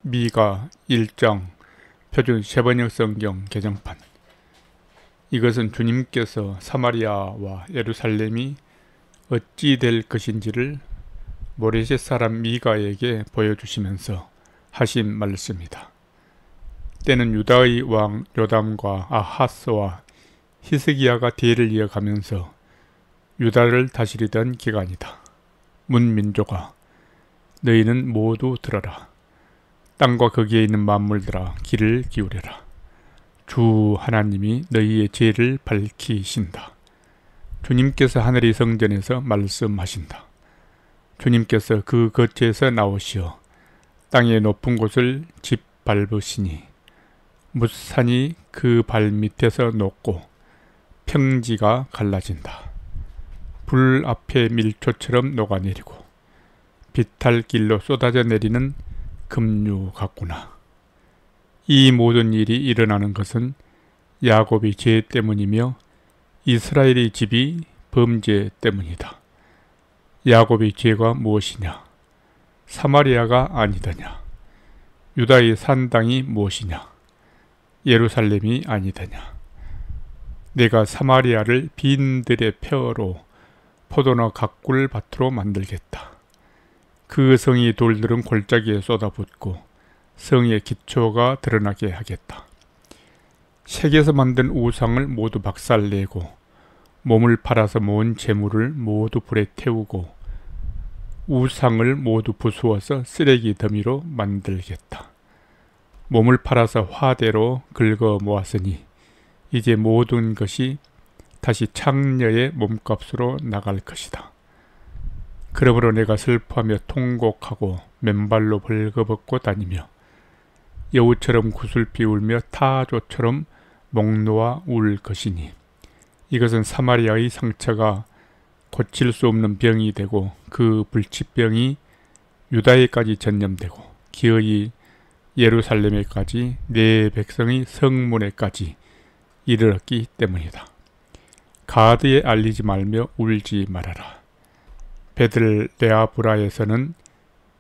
미가 1장 표준 세번역 성경 개정판. 이것은 주님께서 사마리아와 예루살렘이 어찌 될 것인지를 모레셋 사람 미가에게 보여주시면서 하신 말씀이다. 때는 유다의 왕 요담과 아하스와 히스기야가 대를 이어가면서 유다를 다스리던 기간이다. 문민족아, 너희는 모두 들어라. 땅과 거기에 있는 만물들아, 귀를 기울여라. 주 하나님이 너희의 죄를 밝히신다. 주님께서 하늘의 성전에서 말씀하신다. 주님께서 그 거처에서 나오시어 땅의 높은 곳을 짓밟으시니 뭇산이 그 발밑에서 녹고 평지가 갈라진다. 불 앞에 밀초처럼 녹아내리고 비탈길로 쏟아져 내리는 급류 같구나. 이 모든 일이 일어나는 것은 야곱의 죄 때문이며 이스라엘의 집이 범죄 때문이다. 야곱의 죄가 무엇이냐? 사마리아가 아니더냐? 유다의 산 땅이 무엇이냐? 예루살렘이 아니더냐? 내가 사마리아를 빈들의 폐허로 포도나 가꿀 밭으로 만들겠다. 그 성의 돌들은 골짜기에 쏟아붓고 성의 기초가 드러나게 하겠다. 색에서 만든 우상을 모두 박살내고 몸을 팔아서 모은 재물을 모두 불에 태우고 우상을 모두 부수어서 쓰레기 더미로 만들겠다. 몸을 팔아서 화대로 긁어 모았으니 이제 모든 것이 다시 창녀의 몸값으로 나갈 것이다. 그러므로 내가 슬퍼하며 통곡하고 맨발로 벌거벗고 다니며 여우처럼 구슬피 울며 타조처럼 목 놓아 울 것이니 이것은 사마리아의 상처가 고칠 수 없는 병이 되고 그 불치병이 유다에까지 전염되고 기어이 예루살렘에까지 내 백성의 성문에까지 이르렀기 때문이다. 가드에 알리지 말며 울지 말아라. 베들레아브라에서는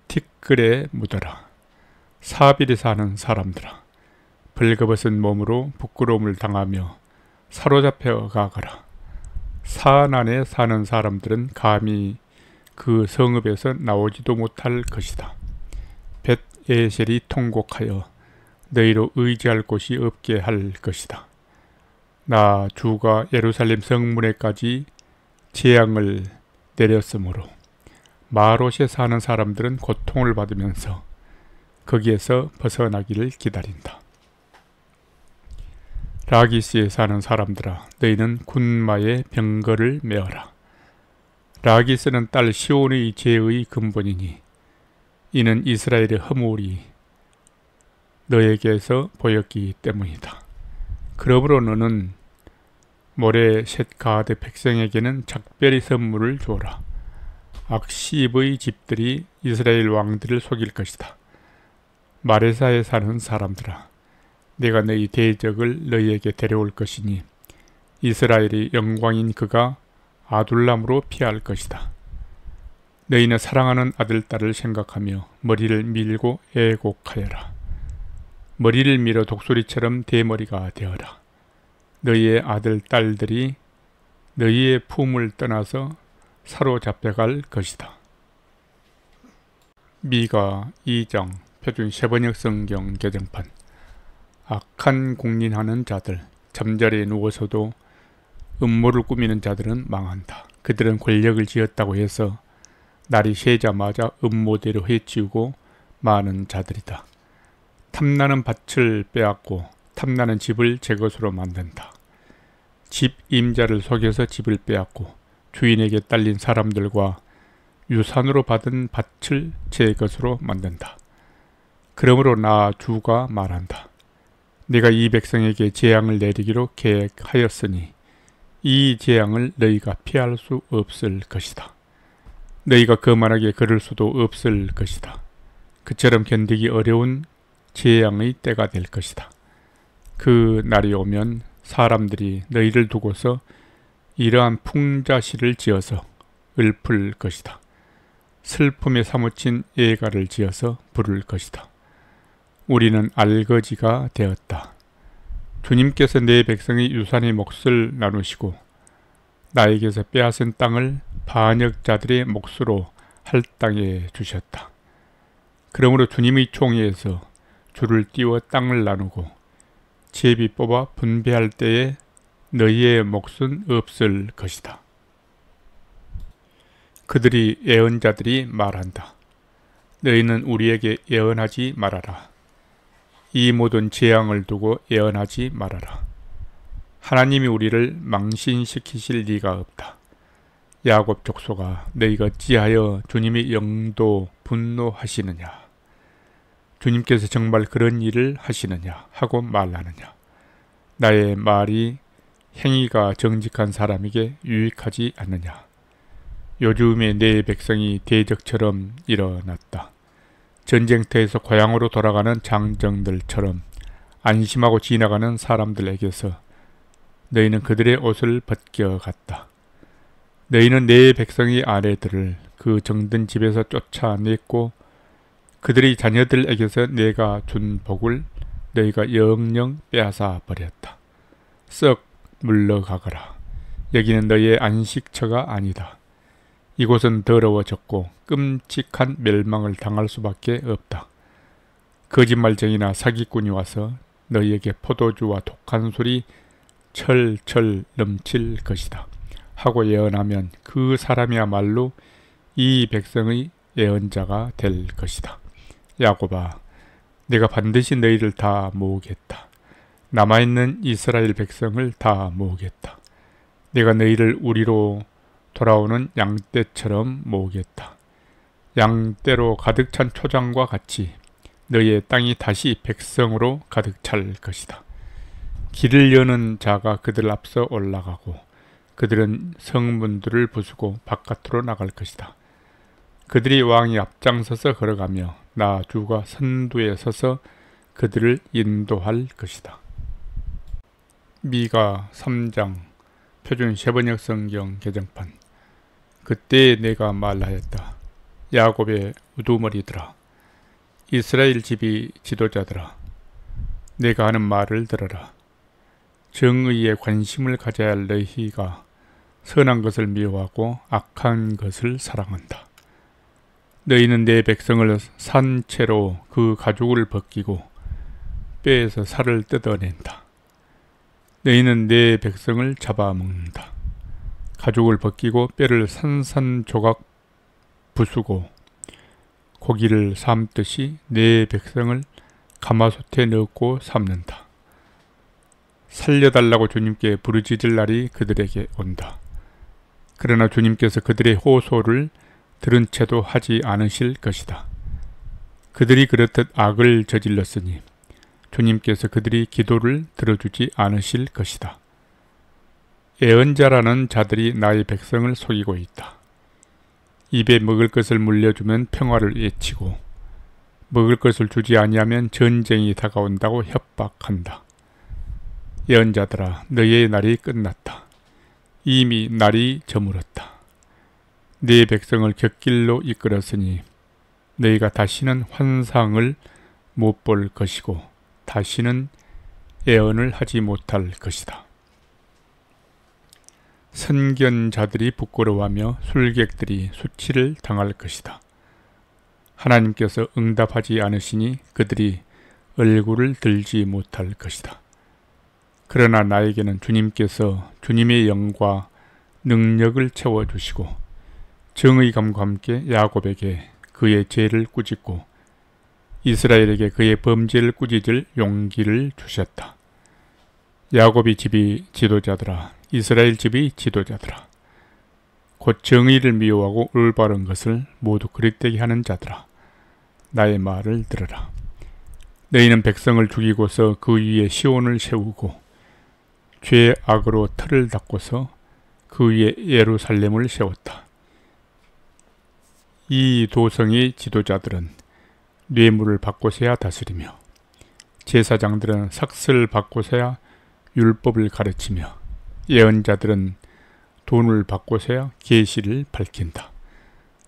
티끌에 묻어라. 사빌에 사는 사람들아, 벌거벗은 몸으로 부끄러움을 당하며 사로잡혀 가거라. 사안안에 사는 사람들은 감히 그 성읍에서 나오지도 못할 것이다. 벳에셀이 통곡하여 너희로 의지할 곳이 없게 할 것이다. 나 주가 예루살렘 성문에까지 재앙을 내렸으므로 마롯에 사는 사람들은 고통을 받으면서 거기에서 벗어나기를 기다린다. 라기스에 사는 사람들아, 너희는 군마의 병거를 메어라. 라기스는 딸 시온의 죄의 근본이니 이는 이스라엘의 허물이 너에게서 보였기 때문이다. 그러므로 너는 모레셋 가드 백성에게는 작별의 선물을 주어라. 악시브의 집들이 이스라엘 왕들을 속일 것이다. 마레사에 사는 사람들아, 내가 너희 대적을 너희에게 데려올 것이니 이스라엘의 영광인 그가 아둘람으로 피할 것이다. 너희는 사랑하는 아들, 딸을 생각하며 머리를 밀고 애곡하여라. 머리를 밀어 독수리처럼 대머리가 되어라. 너희의 아들, 딸들이 너희의 품을 떠나서 사로잡혀갈 것이다. 미가 2장 표준 세번역 성경 개정판. 악한 공린하는 자들, 잠자리에 누워서도 음모를 꾸미는 자들은 망한다. 그들은 권력을 쥐었다고 해서 날이 새자마자 음모대로 해치우고 마는 자들이다. 탐나는 밭을 빼앗고 탐나는 집을 제 것으로 만든다. 집 임자를 속여서 집을 빼앗고 주인에게 딸린 사람들과 유산으로 받은 밭을 제 것으로 만든다. 그러므로 나 주가 말한다. 내가 이 백성에게 재앙을 내리기로 계획하였으니 이 재앙을 너희가 피할 수 없을 것이다. 너희가 거만하게 걸을 수도 없을 것이다. 그처럼 견디기 어려운 재앙의 때가 될 것이다. 그 날이 오면 사람들이 너희를 두고서 이러한 풍자시를 지어서 읊을 것이다. 슬픔에 사무친 예가를 지어서 부를 것이다. 우리는 알거지가 되었다. 주님께서 내 백성의 유산의 몫을 나누시고 나에게서 빼앗은 땅을 반역자들의 몫으로 할당해 주셨다. 그러므로 주님의 총회에서 줄을 띄워 땅을 나누고 제비 뽑아 분배할 때에 너희의 몫은 없을 것이다. 그들이 예언자들이 말한다. 너희는 우리에게 예언하지 말아라. 이 모든 재앙을 두고 예언하지 말아라. 하나님이 우리를 망신시키실 리가 없다. 야곱 족속아, 너희가 어찌하여 주님의 영도 분노하시느냐? 주님께서 정말 그런 일을 하시느냐 하고 말하느냐? 나의 말이 행위가 정직한 사람에게 유익하지 않느냐? 요즘에 내 백성이 대적처럼 일어났다. 전쟁터에서 고향으로 돌아가는 장정들처럼 안심하고 지나가는 사람들에게서 너희는 그들의 옷을 벗겨갔다. 너희는 내 백성의 아내들을 그 정든 집에서 쫓아냈고 그들의 자녀들에게서 내가 준 복을 너희가 영영 빼앗아 버렸다. 썩 물러가거라. 여기는 너희의 안식처가 아니다. 이곳은 더러워졌고 끔찍한 멸망을 당할 수밖에 없다. 거짓말쟁이나 사기꾼이 와서 너희에게 포도주와 독한 술이 철철 넘칠 것이다 하고 예언하면 그 사람이야말로 이 백성의 예언자가 될 것이다. 야곱아, 내가 반드시 너희를 다 모으겠다. 남아있는 이스라엘 백성을 다 모으겠다. 내가 너희를 우리로 돌아오는 양떼처럼 모으겠다. 양떼로 가득 찬 초장과 같이 너희의 땅이 다시 백성으로 가득 찰 것이다. 길을 여는 자가 그들 앞서 올라가고 그들은 성문들을 부수고 바깥으로 나갈 것이다. 그들이 왕이 앞장서서 걸어가며 나 주가 선두에 서서 그들을 인도할 것이다. 미가 3장 표준 세번역 성경 개정판. 그때 내가 말하였다. 야곱의 우두머리들아, 이스라엘 집이 지도자들아, 내가 하는 말을 들어라. 정의에 관심을 가져야 할 너희가 선한 것을 미워하고 악한 것을 사랑한다. 너희는 내 백성을 산 채로 그 가죽을 벗기고 뼈에서 살을 뜯어낸다. 너희는 내 백성을 잡아먹는다. 가죽을 벗기고 뼈를 산산조각 부수고 고기를 삶듯이 내 백성을 가마솥에 넣고 삶는다. 살려달라고 주님께 부르짖을 날이 그들에게 온다. 그러나 주님께서 그들의 호소를 들은 채도 하지 않으실 것이다. 그들이 그렇듯 악을 저질렀으니 주님께서 그들이 기도를 들어주지 않으실 것이다. 예언자라는 자들이 나의 백성을 속이고 있다. 입에 먹을 것을 물려주면 평화를 외치고 먹을 것을 주지 아니하면 전쟁이 다가온다고 협박한다. 예언자들아, 너희의 날이 끝났다. 이미 날이 저물었다. 네 백성을 곁길로 이끌었으니 너희가 다시는 환상을 못 볼 것이고 다시는 예언을 하지 못할 것이다. 선견자들이 부끄러워하며 술객들이 수치를 당할 것이다. 하나님께서 응답하지 않으시니 그들이 얼굴을 들지 못할 것이다. 그러나 나에게는 주님께서 주님의 영과 능력을 채워주시고 정의감과 함께 야곱에게 그의 죄를 꾸짖고 이스라엘에게 그의 범죄를 꾸짖을 용기를 주셨다. 야곱의 집이 지도자들아, 이스라엘 집이 지도자들아, 곧 정의를 미워하고 올바른 것을 모두 그릇되게 하는 자들아, 나의 말을 들으라. 너희는 백성을 죽이고서 그 위에 시온을 세우고 죄악으로 틀을 닦고서 그 위에 예루살렘을 세웠다. 이 도성의 지도자들은 뇌물을 받고서야 다스리며 제사장들은 삭슬 받고서야 율법을 가르치며 예언자들은 돈을 받고서야 계시를 밝힌다.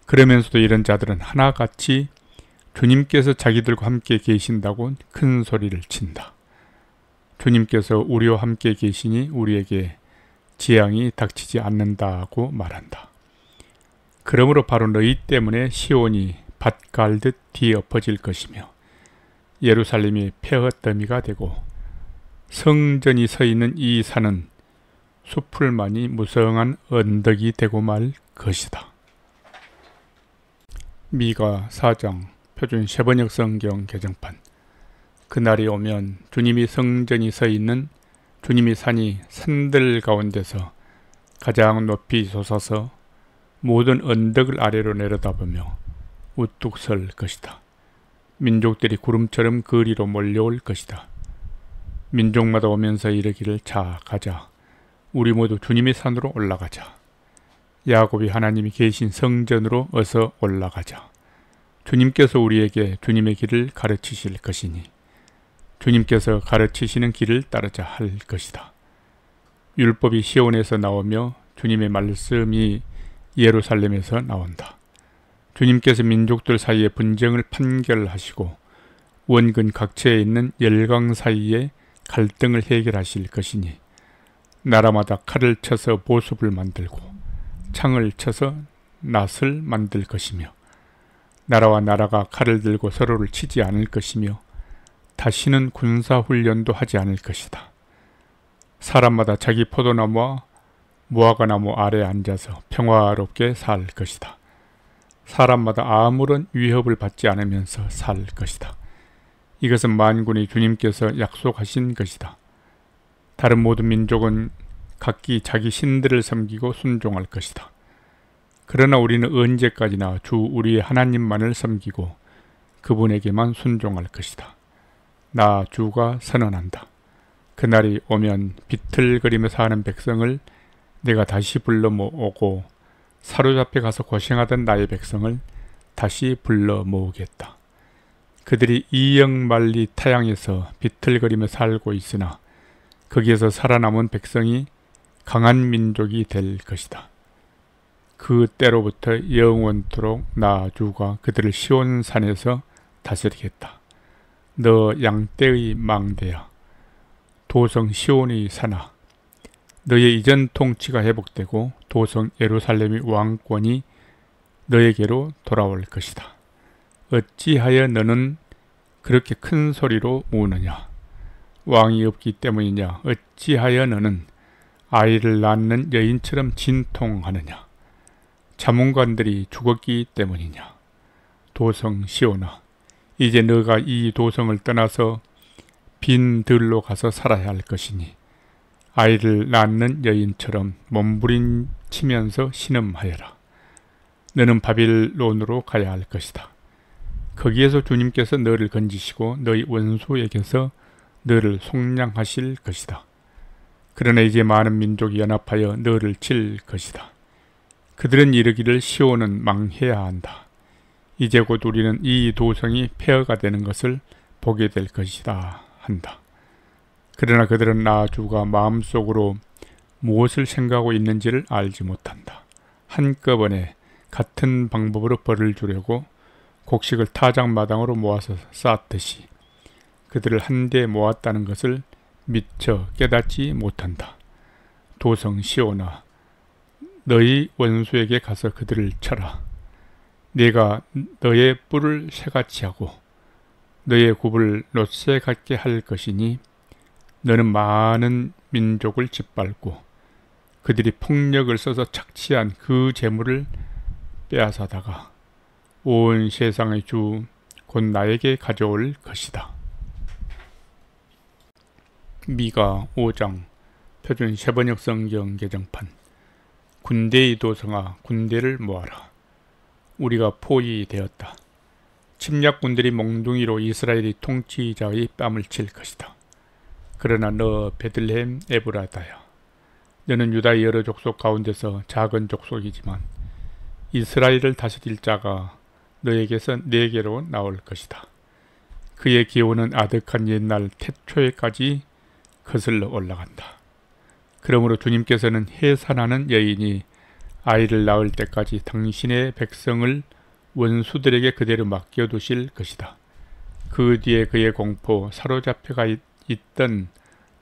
그러면서도 이런 자들은 하나같이 주님께서 자기들과 함께 계신다고 큰 소리를 친다. 주님께서 우리와 함께 계시니 우리에게 재앙이 닥치지 않는다고 말한다. 그러므로 바로 너희 때문에 시온이 밭 갈듯 뒤엎어질 것이며 예루살렘이 폐허더미가 되고 성전이 서 있는 이 산은 수풀만이 무성한 언덕이 되고 말 것이다. 미가 4장 표준 세번역 성경 개정판. 그날이 오면 주님이 성전이 서 있는 주님이 산이 산들 가운데서 가장 높이 솟아서 모든 언덕을 아래로 내려다보며 우뚝 설 것이다. 민족들이 구름처럼 거리로 몰려올 것이다. 민족마다 오면서 이르기를 자 가자. 우리 모두 주님의 산으로 올라가자. 야곱이 하나님이 계신 성전으로 어서 올라가자. 주님께서 우리에게 주님의 길을 가르치실 것이니 주님께서 가르치시는 길을 따르자 할 것이다. 율법이 시온에서 나오며 주님의 말씀이 예루살렘에서 나온다. 주님께서 민족들 사이의 분쟁을 판결하시고 원근 각처에 있는 열강 사이에 갈등을 해결하실 것이니 나라마다 칼을 쳐서 보습을 만들고 창을 쳐서 낫을 만들 것이며 나라와 나라가 칼을 들고 서로를 치지 않을 것이며 다시는 군사훈련도 하지 않을 것이다. 사람마다 자기 포도나무와 무화과나무 아래에 앉아서 평화롭게 살 것이다. 사람마다 아무런 위협을 받지 않으면서 살 것이다. 이것은 만군의 주님께서 약속하신 것이다. 다른 모든 민족은 각기 자기 신들을 섬기고 순종할 것이다. 그러나 우리는 언제까지나 주 우리의 하나님만을 섬기고 그분에게만 순종할 것이다. 나 주가 선언한다. 그날이 오면 비틀거리며 사는 백성을 내가 다시 불러 모으고 사로잡혀 가서 고생하던 나의 백성을 다시 불러 모으겠다. 그들이 이역만리 타향에서 비틀거리며 살고 있으나 거기에서 살아남은 백성이 강한 민족이 될 것이다. 그 때로부터 영원토록 나 주가 그들을 시온산에서 다스리겠다. 너 양떼의 망대야, 도성 시온의 산아, 너의 이전 통치가 회복되고 도성 예루살렘의 왕권이 너에게로 돌아올 것이다. 어찌하여 너는 그렇게 큰 소리로 우느냐? 왕이 없기 때문이냐? 어찌하여 너는 아이를 낳는 여인처럼 진통하느냐? 자문관들이 죽었기 때문이냐? 도성 시온아, 이제 너가 이 도성을 떠나서 빈 들로 가서 살아야 할 것이니 아이를 낳는 여인처럼 몸부림치면서 신음하여라. 너는 바빌론으로 가야 할 것이다. 거기에서 주님께서 너를 건지시고 너희 원수에게서 너를 속량하실 것이다. 그러나 이제 많은 민족이 연합하여 너를 칠 것이다. 그들은 이르기를 시온은 망해야 한다. 이제 곧 우리는 이 도성이 폐허가 되는 것을 보게 될 것이다 한다. 그러나 그들은 나 주가 마음속으로 무엇을 생각하고 있는지를 알지 못한다. 한꺼번에 같은 방법으로 벌을 주려고 곡식을 타작마당으로 모아서 쌓았듯이 그들을 한데 모았다는 것을 미처 깨닫지 못한다. 도성 시온아, 너희 원수에게 가서 그들을 쳐라. 내가 너의 뿔을 새같이 하고 너의 굽을 놋새 같게 할 것이니 너는 많은 민족을 짓밟고 그들이 폭력을 써서 착취한 그 재물을 빼앗아다가 온 세상의 주 곧 나에게 가져올 것이다. 미가 5장 표준 세번역 성경 개정판. 군대의 도성아, 군대를 모아라. 우리가 포위 되었다. 침략군들이 몽둥이로 이스라엘의 통치자의 뺨을 칠 것이다. 그러나 너 베들레헴 에브라다야, 너는 유다의 여러 족속 가운데서 작은 족속이지만 이스라엘을 다스릴 자가 너에게서 내게로 나올 것이다. 그의 기호는 아득한 옛날 태초에까지 거슬러 올라간다. 그러므로 주님께서는 해산하는 여인이 아이를 낳을 때까지 당신의 백성을 원수들에게 그대로 맡겨두실 것이다. 그 뒤에 그의 공포, 사로잡혀가 있던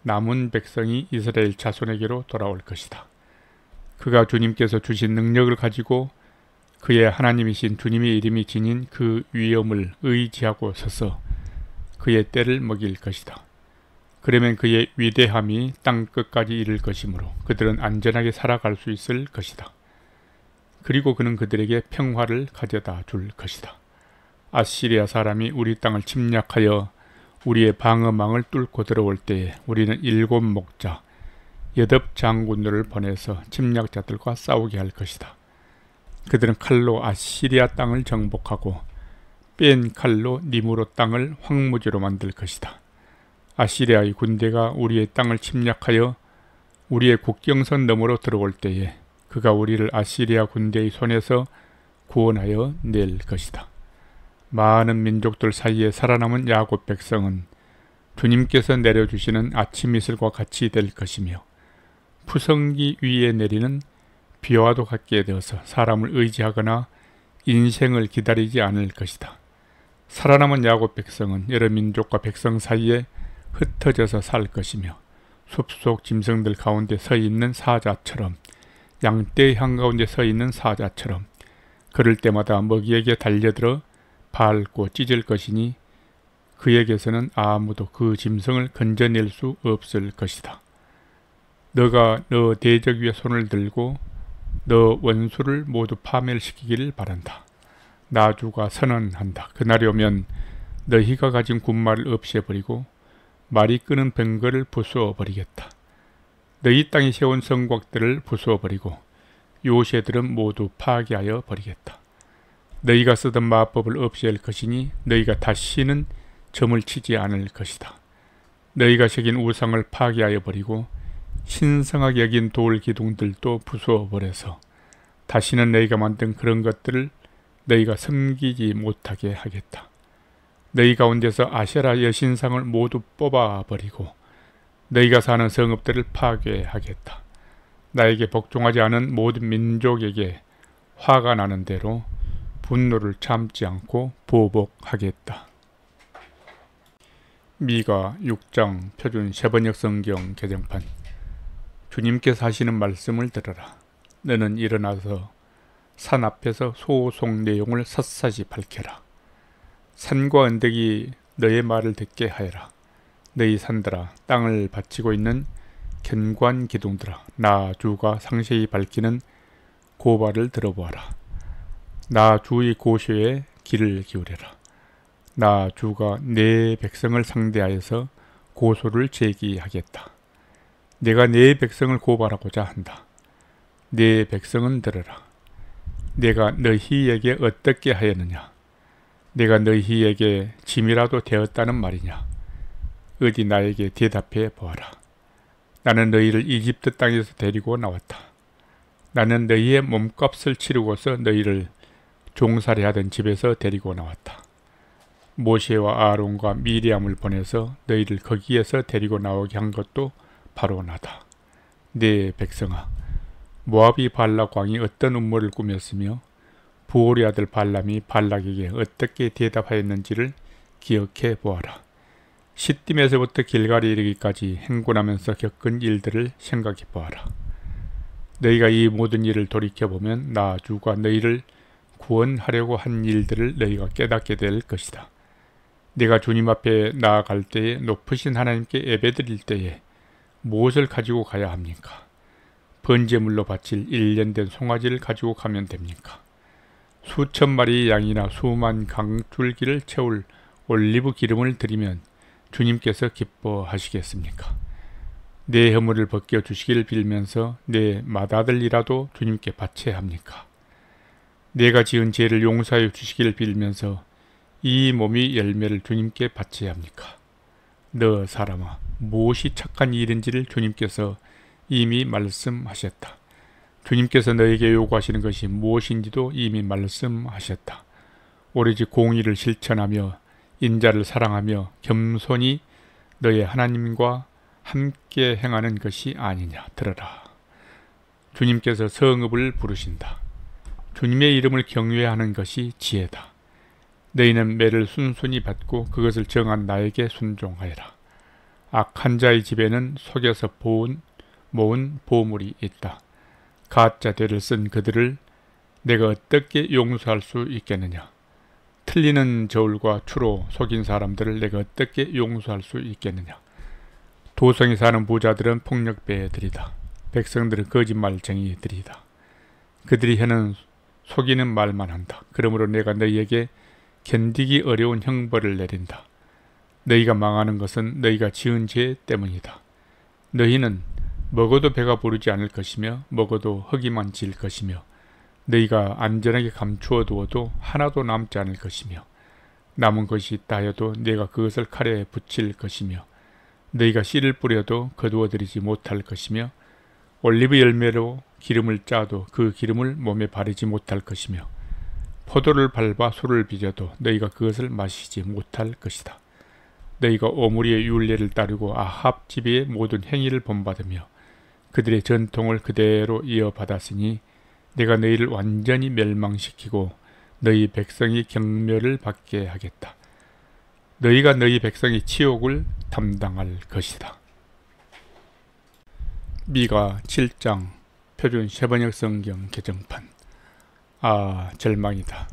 남은 백성이 이스라엘 자손에게로 돌아올 것이다. 그가 주님께서 주신 능력을 가지고 그의 하나님이신 주님의 이름이 지닌 그 위엄을 의지하고 서서 그의 때를 먹일 것이다. 그러면 그의 위대함이 땅끝까지 이를 것이므로 그들은 안전하게 살아갈 수 있을 것이다. 그리고 그는 그들에게 평화를 가져다 줄 것이다. 아시리아 사람이 우리 땅을 침략하여 우리의 방어망을 뚫고 들어올 때에 우리는 7 목자, 8 장군들을 보내서 침략자들과 싸우게 할 것이다. 그들은 칼로 아시리아 땅을 정복하고 뺀 칼로 니므로 땅을 황무지로 만들 것이다. 아시리아의 군대가 우리의 땅을 침략하여 우리의 국경선 너머로 들어올 때에 그가 우리를 아시리아 군대의 손에서 구원하여 낼 것이다. 많은 민족들 사이에 살아남은 야곱 백성은 주님께서 내려주시는 아침 이슬과 같이 될 것이며 푸성기 위에 내리는 비와도 같게 되어서 사람을 의지하거나 인생을 기다리지 않을 것이다. 살아남은 야곱 백성은 여러 민족과 백성 사이에 흩어져서 살 것이며 숲속 짐승들 가운데 서 있는 사자처럼, 양떼의 한가운데 서 있는 사자처럼 그럴 때마다 먹이에게 달려들어 밟고 찢을 것이니 그에게서는 아무도 그 짐승을 건져낼 수 없을 것이다. 너가 너 대적 위에 손을 들고 너 원수를 모두 파멸시키기를 바란다. 나 주가 선언한다. 그날이 오면 너희가 가진 군말을 없애버리고 말이 끄는 뱅거를 부수어버리겠다. 너희 땅에 세운 성곽들을 부수어버리고 요새들은 모두 파괴하여 버리겠다. 너희가 쓰던 마법을 없앨 것이니 너희가 다시는 점을 치지 않을 것이다. 너희가 새긴 우상을 파괴하여 버리고 신성하게 여긴 돌 기둥들도 부수어버려서 다시는 너희가 만든 그런 것들을 너희가 섬기지 못하게 하겠다. 너희 가운데서 아세라 여신상을 모두 뽑아버리고 너희가 사는 성읍들을 파괴하겠다. 나에게 복종하지 않은 모든 민족에게 화가 나는 대로 분노를 참지 않고 보복하겠다. 미가 6장 표준 세번역 성경 개정판. 주님께서 하시는 말씀을 들어라. 너는 일어나서 산 앞에서 소송 내용을 샅샅이 밝혀라. 산과 언덕이 너의 말을 듣게 하여라. 너희 산들아, 땅을 바치고 있는 견관 기둥들아, 나 주가 상세히 밝히는 고발을 들어보아라. 나 주의 고쇼에 귀를 기울여라. 나 주가 내 백성을 상대하여서 고소를 제기하겠다. 내가 내 백성을 고발하고자 한다. 내 백성은 들으라. 내가 너희에게 어떻게 하였느냐? 내가 너희에게 짐이라도 되었다는 말이냐? 어디 나에게 대답해 보아라. 나는 너희를 이집트 땅에서 데리고 나왔다. 나는 너희의 몸값을 치르고서 너희를 종살이 하던 집에서 데리고 나왔다. 모세와 아론과 미리암을 보내서 너희를 거기에서 데리고 나오게 한 것도 바로 나다. 내 백성아, 모압이 발락 왕이 어떤 음모를 꾸몄으며 부올의 아들 발람이 발락에게 어떻게 대답하였는지를 기억해 보아라. 시딤에서부터 길갈에 이르기까지 행군하면서 겪은 일들을 생각해 보아라. 너희가 이 모든 일을 돌이켜보면 나 주가 너희를 구원하려고 한 일들을 너희가 깨닫게 될 것이다. 내가 주님 앞에 나아갈 때에 높으신 하나님께 예배드릴 때에 무엇을 가지고 가야 합니까? 번제물로 바칠 1년 된 송아지를 가지고 가면 됩니까? 수천 마리의 양이나 수만 강줄기를 채울 올리브 기름을 드리면 주님께서 기뻐하시겠습니까? 내 허물을 벗겨주시기를 빌면서 내 맏아들이라도 주님께 바쳐야 합니까? 내가 지은 죄를 용서하여 주시기를 빌면서 이 몸의 열매를 주님께 바쳐야 합니까? 너 사람아, 무엇이 착한 일인지를 주님께서 이미 말씀하셨다. 주님께서 너에게 요구하시는 것이 무엇인지도 이미 말씀하셨다. 오로지 공의를 실천하며 인자를 사랑하며 겸손히 너의 하나님과 함께 행하는 것이 아니냐. 들어라. 주님께서 성읍을 부르신다. 주님의 이름을 경외하는 것이 지혜다. 너희는 매를 순순히 받고 그것을 정한 나에게 순종하여라. 악한 자의 집에는 속여서 모은 보물이 있다. 가짜 되를 쓴 그들을 내가 어떻게 용서할 수 있겠느냐. 틀리는 저울과 추로 속인 사람들을 내가 어떻게 용서할 수 있겠느냐. 도성에 사는 부자들은 폭력배들이다. 백성들은 거짓말쟁이들이다. 그들이 하는 속이는 말만 한다. 그러므로 내가 너희에게 견디기 어려운 형벌을 내린다. 너희가 망하는 것은 너희가 지은 죄 때문이다. 너희는 먹어도 배가 부르지 않을 것이며 먹어도 허기만 질 것이며 너희가 안전하게 감추어 두어도 하나도 남지 않을 것이며 남은 것이 있다 하여도 내가 그것을 칼에 붙일 것이며 너희가 씨를 뿌려도 거두어들이지 못할 것이며 올리브 열매로 기름을 짜도 그 기름을 몸에 바르지 못할 것이며 포도를 밟아 술을 빚어도 너희가 그것을 마시지 못할 것이다. 너희가 오므리의 율례를 따르고 아합 집의 모든 행위를 본받으며 그들의 전통을 그대로 이어받았으니 내가 너희를 완전히 멸망시키고 너희 백성이 경멸을 받게 하겠다. 너희가 너희 백성의 치욕을 담당할 것이다. 미가 7장 표준 세번역 성경 개정판. 아, 절망이다.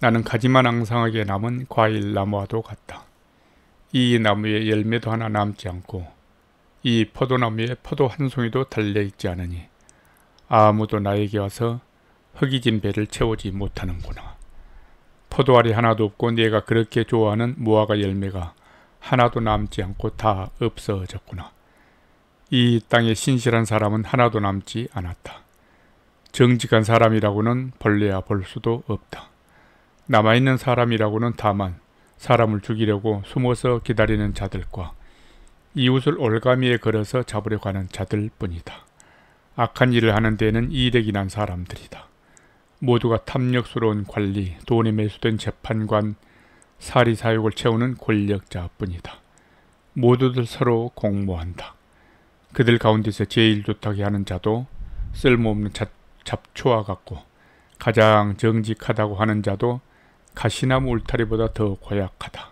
나는 가지만 앙상하게 남은 과일 나무와도 같다. 이 나무에 열매도 하나 남지 않고 이 포도나무에 포도 한 송이도 달려있지 않으니 아무도 나에게 와서 흙이진 배를 채우지 못하는구나. 포도알이 하나도 없고 내가 그렇게 좋아하는 무화과 열매가 하나도 남지 않고 다 없어졌구나. 이 땅에 신실한 사람은 하나도 남지 않았다. 정직한 사람이라고는 볼래야 볼 수도 없다. 남아있는 사람이라고는 다만 사람을 죽이려고 숨어서 기다리는 자들과 이웃을 올가미에 걸어서 잡으려고 하는 자들 뿐이다. 악한 일을 하는 데에는 이득이 난 사람들이다. 모두가 탐욕스러운 관리, 돈에 매수된 재판관, 사리사욕을 채우는 권력자뿐이다. 모두들 서로 공모한다. 그들 가운데서 제일 좋다게 하는 자도 쓸모없는 잡초와 같고 가장 정직하다고 하는 자도 가시나무 울타리보다 더 고약하다.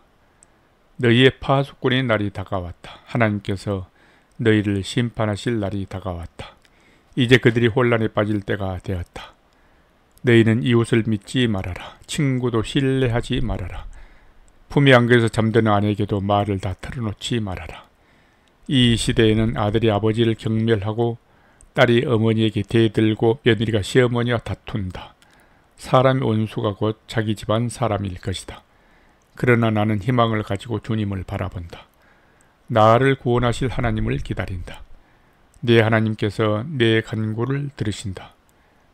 너희의 파수꾼의 날이 다가왔다. 하나님께서 너희를 심판하실 날이 다가왔다. 이제 그들이 혼란에 빠질 때가 되었다. 너희는 이웃을 믿지 말아라. 친구도 신뢰하지 말아라. 품에 안겨서 잠드는 아내에게도 말을 다 털어놓지 말아라. 이 시대에는 아들이 아버지를 경멸하고 딸이 어머니에게 대들고 며느리가 시어머니와 다툰다. 사람의 원수가 곧 자기 집안 사람일 것이다. 그러나 나는 희망을 가지고 주님을 바라본다. 나를 구원하실 하나님을 기다린다. 내 하나님께서 내 간구를 들으신다.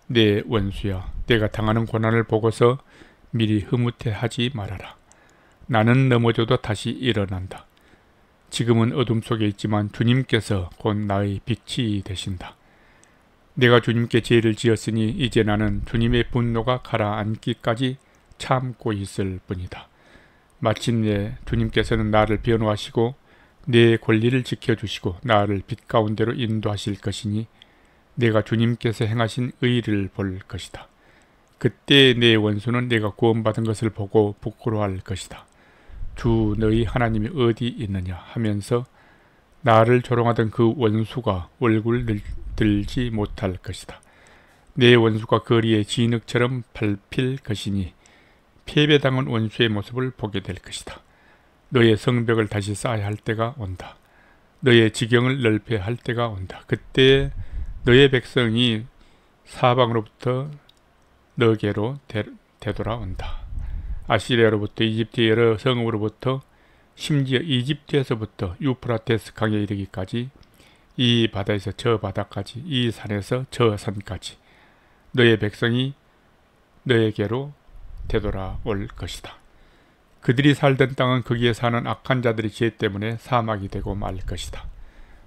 내 원수야, 내가 당하는 고난을 보고서 미리 흐뭇해하지 말아라. 나는 넘어져도 다시 일어난다. 지금은 어둠 속에 있지만 주님께서 곧 나의 빛이 되신다. 내가 주님께 죄를 지었으니 이제 나는 주님의 분노가 가라앉기까지 참고 있을 뿐이다. 마침내 주님께서는 나를 변호하시고 내 권리를 지켜주시고 나를 빛 가운데로 인도하실 것이니 내가 주님께서 행하신 의를 볼 것이다. 그때 내 원수는 내가 구원받은 것을 보고 부끄러워할 것이다. 주 너희 하나님이 어디 있느냐 하면서 나를 조롱하던 그 원수가 얼굴 들지 못할 것이다. 내 원수가 거리에 진흙처럼 밟힐 것이니 패배당한 원수의 모습을 보게 될 것이다. 너의 성벽을 다시 쌓아야 할 때가 온다. 너의 지경을 넓혀야 할 때가 온다. 그때 너의 백성이 사방으로부터 너게로 되돌아온다. 아시리아로부터 이집트의 여러 성읍으로부터 심지어 이집트에서부터 유프라테스 강에 이르기까지 이 바다에서 저 바다까지 이 산에서 저 산까지 너의 백성이 너에게로 되돌아올 것이다. 그들이 살던 땅은 거기에 사는 악한 자들의 죄 때문에 사막이 되고 말 것이다.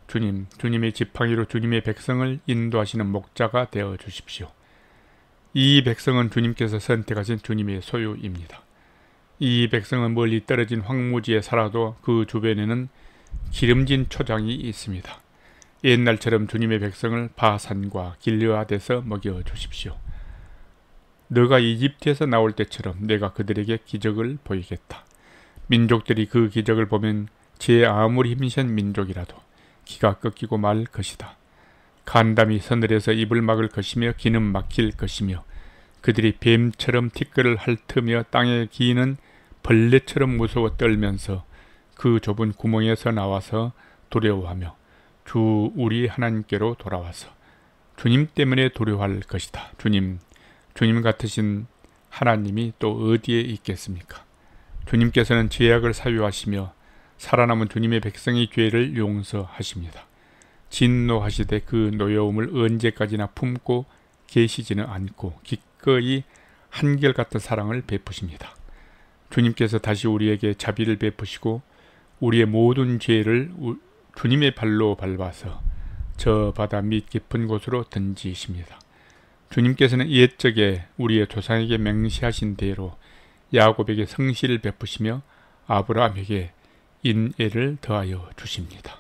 주님의 지팡이로 주님의 백성을 인도하시는 목자가 되어 주십시오. 이 백성은 주님께서 선택하신 주님의 소유입니다. 이 백성은 멀리 떨어진 황무지에 살아도 그 주변에는 기름진 초장이 있습니다. 옛날처럼 주님의 백성을 바산과 길르앗에서 먹여 주십시오. 너가 이집트에서 나올 때처럼 내가 그들에게 기적을 보이겠다. 민족들이 그 기적을 보면 제 아무리 힘센 민족이라도 기가 꺾이고 말 것이다. 간담이 서늘해서 입을 막을 것이며 기는 막힐 것이며 그들이 뱀처럼 티끌을 핥으며 땅에 기는 벌레처럼 무서워 떨면서 그 좁은 구멍에서 나와서 두려워하며 주 우리 하나님께로 돌아와서 주님 때문에 두려워할 것이다. 주님 같으신 하나님이 또 어디에 있겠습니까? 주님께서는 죄악을 사유하시며 살아남은 주님의 백성의 죄를 용서하십니다. 진노하시되 그 노여움을 언제까지나 품고 계시지는 않고 기꺼이 한결같은 사랑을 베푸십니다. 주님께서 다시 우리에게 자비를 베푸시고 우리의 모든 죄를 주님의 발로 밟아서 저 바다 밑 깊은 곳으로 던지십니다. 주님께서는 옛적에 우리의 조상에게 맹세하신 대로 야곱에게 성실을 베푸시며 아브라함에게 인애를 더하여 주십니다.